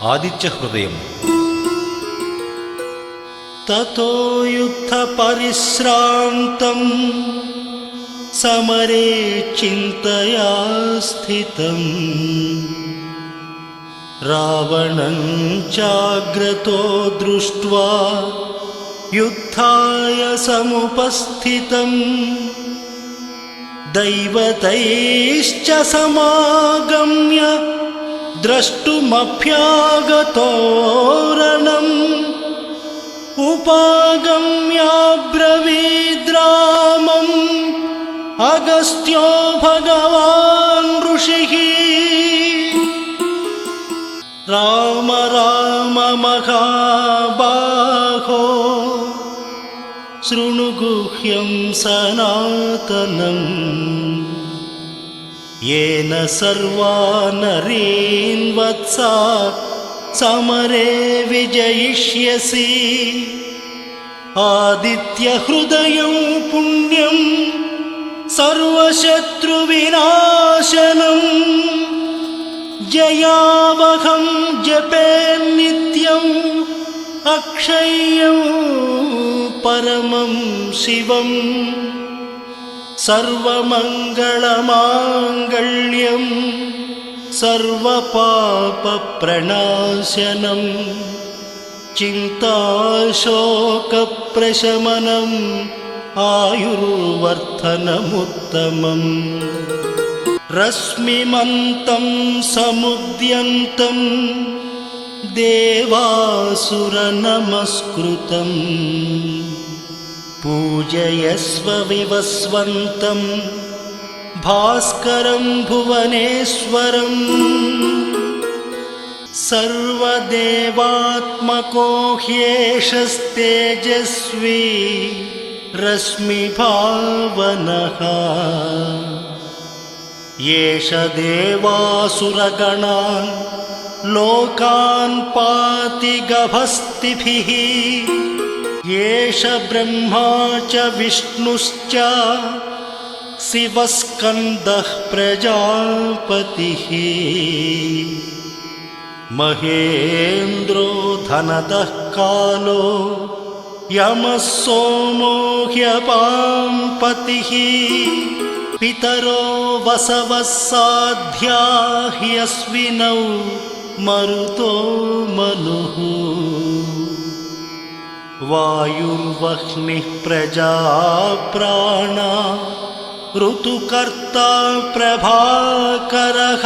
आदित्यहृदयम्। ततो युद्धपरिश्रान्तं समरे चिन्तया स्थितं रावणं चाग्रतो दृष्ट्वा युद्धाय समुपस्थितं दैवतैश्च समागम्य द्रष्टुमभ्यागतोरणम् उपागम्याब्रवीद्रामम् अगस्त्यो भगवान् ऋषिः। राम राम महाबाहो शृणु गुह्यं सनातनम् येन सर्वा नरीन् वत्सा समरे विजयिष्यसि। आदित्यहृदयं पुण्यं सर्वशत्रुविनाशनम् जयावहं जपे नित्यम् अक्षय्यं परमं शिवम् सर्वमङ्गलमाङ्गल्यं सर्वपापप्रणाशनम् चिन्ताशोकप्रशमनम् आयुर्वर्धनमुत्तमम्। रश्मिमन्तं समुद्यन्तं देवासुरनमस्कृतम् पूजयस्व विवस्वन्तं भास्करं भुवनेश्वरम्। सर्वदेवात्मको ह्येषस्तेजस्वी रश्मिभावनः येष देवासुरगणान् लोकान् पाति गभस्तिभिः। येष ब्रह्मा च विष्णुश्च शिवस्कन्दः प्रजापतिः। महेन्द्रो धनदः कालो यमः सोमो ह्यपाम्पतिः। पितरो वसवः साध्या ह्यश्विनौ मरुतो मनुः। वायुर्वह्निः प्रजाप्राणा ऋतुकर्ता प्रभाकरः।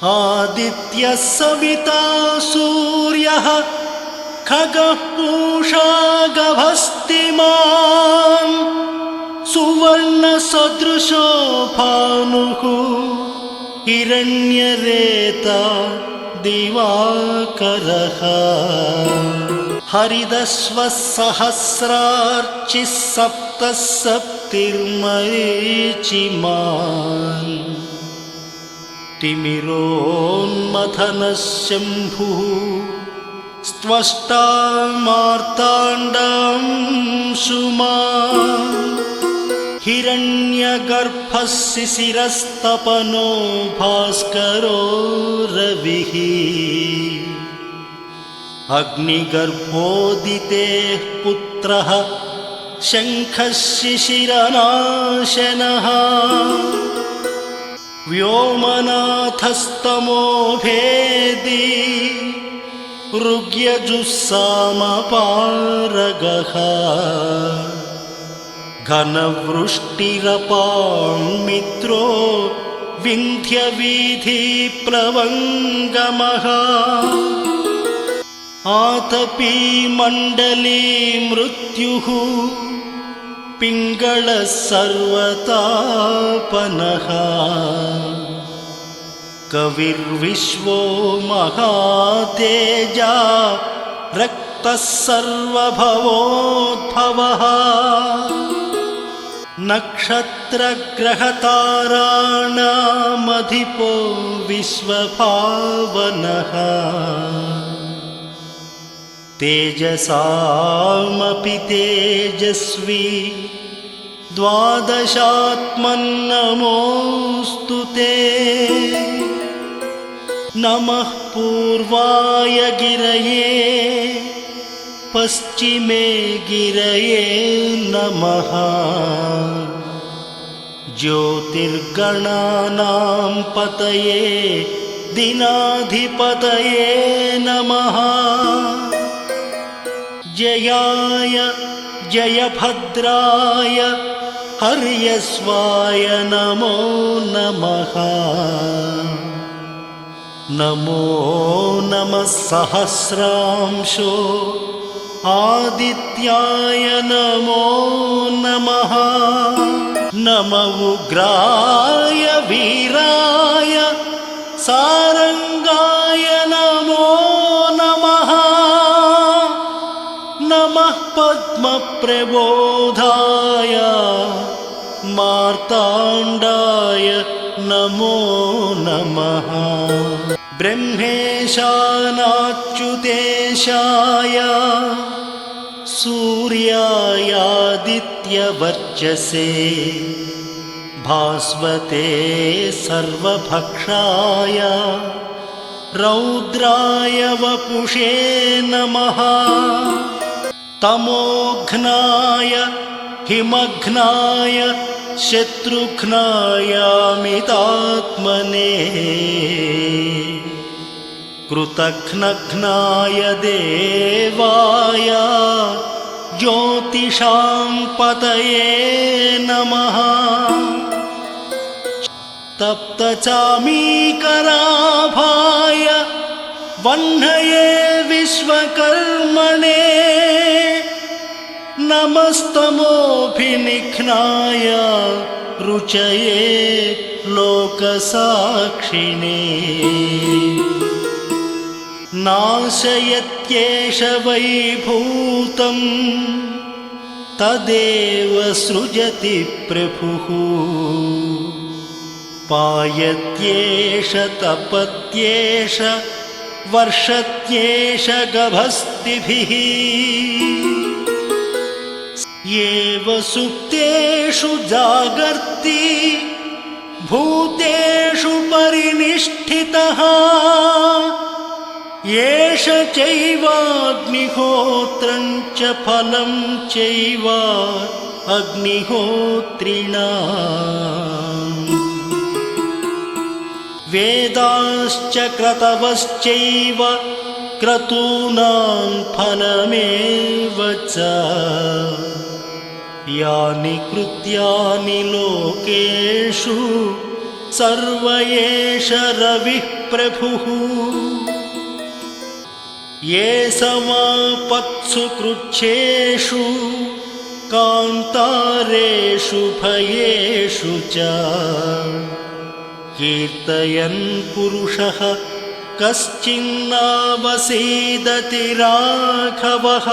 आदित्यः सविता सूर्यः खगः पूषा गभस्तिमान् सुवर्णसदृशो भानुः हिरण्यरेता दिवाकरः। हरिदश्वः सहस्रार्चिः सप्तः सप्तिर्मरीचिमान् तिमिरोन्मथनः शम्भुः स्त्वष्टा मार्ताण्डांशुमान्। हिरण्यगर्भः शिशिरस्तपनो भास्करो रविः। अग्निगर्भोदितेः पुत्रः शङ्खः शिशिरनाशनः। व्योमनाथस्तमो भेदी ऋग्यजुस्सामपारगः। घनवृष्टिरपां मित्रो विन्ध्यवीथिप्लवङ्गमः। आतपी मण्डली मृत्युः पिङ्गळः सर्वतापनः। कविर्विश्वो महातेजा रक्तः सर्वभवोद्भवः। नक्षत्रग्रहताराणामधिपो विश्वभावनः। तेजसामपि तेजस्वी द्वादशात्मन्नमोऽस्तु ते। नमः पूर्वाय गिरये पश्चिमे गिरये नमः ज्योतिर्गणानां पतये दिनाधिपतये नमः जयाय जयभद्राय हर्यस्वाय नमो नमः नमो नमः सहस्रांशो आदित्याय नमो नमः नम उग्राय वीराय सारंगाय नमो नमः नमः पद्मप्रबोधाय मार्ताण्डाय नमो नमः ब्रह्मेशानाच्युतेशाय सूर्यायादित्यवर्चसे भास्वते सर्वभक्षाय रौद्राय वपुषे नमः तमोघ्नाय हिमघ्नाय शत्रुघ्नायामितात्मने कृतघ्नघ्नाय देवाय ज्योतिषां पतये नमः तप्तचामीकराभाय वह्नये विश्वकर्मणे नमस्तमोभिनिघ्नाय रुचये लोकसाक्षिणे नाशयत्येष वैभूतं तदेव सृजति प्रभुः पायत्येष तपत्येष वर्षत्येष गभस्तिभिः येव सुप्तेषु जागर्ति भूतेषु परिनिष्ठितः येष चैवाग्निहोत्रं च फलं चैव अग्निहोत्रिणाम् वेदाश्च क्रतवश्चैव क्रतूनां फलमेव च यानि कृत्यानि लोकेषु सर्व एष रविः प्रभुः ये समापत्सु कृच्छेषु कान्तारेषु भयेषु च कीर्तयन् पुरुषः कश्चिन्नावसीदति राघवः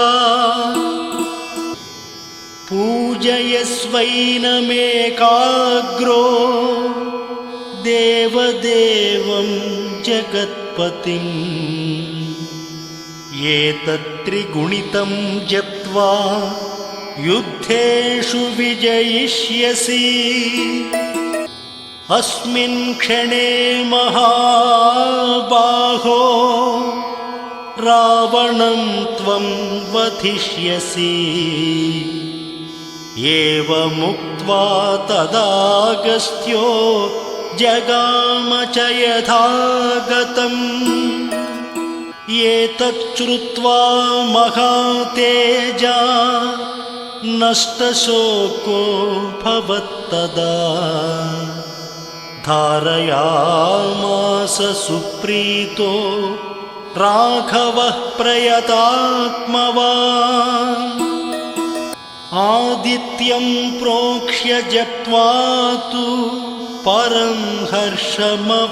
पूजयस्वैनमेकाग्रो देवदेवं जगत्पतिम् एतत्त्रिगुणितं जप्त्वा युद्धेषु विजयिष्यसि अस्मिन् क्षणे महाबाहो रावणं त्वं वधिष्यसि एवमुक्त्वा तदागस्त्यो जगाम च यथागतम् एतच्छ्रुत्वा महातेजा नष्टशोको भवत्तदा धारयामास सुप्रीतो राघवः प्रयतात्मवान् आदित्यं प्रोक्ष्य जप्त्वा तु परं हर्षमवाप्तवान्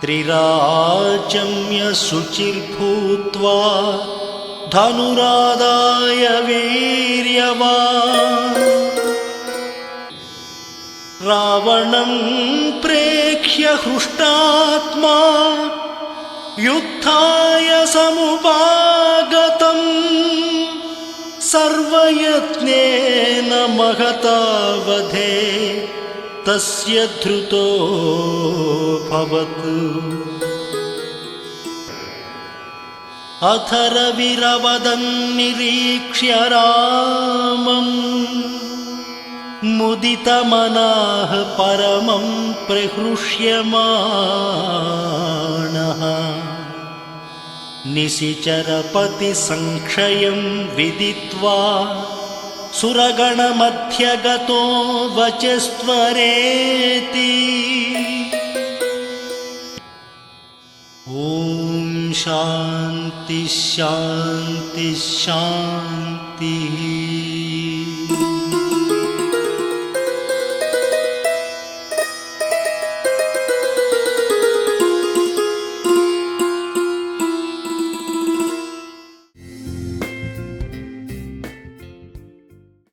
त्रिराचम्य शुचिर्भूत्वा धनुरादाय वीर्यवान् रावणं प्रेक्ष्य हृष्टात्मा युद्धाय समुपागतम् सर्वयत्नेन महता वधे तस्य धृतो भवत्। अथर्वविरवदन् निरीक्ष्य रामम् मुदितमनाः परमं प्रहृष्यमाणः। निशिचरपतिसंक्षयं विदित्वा सुरगणमध्यगतो वचस्त्वरेति। ॐ शान्ति शान्ति शान्तिः।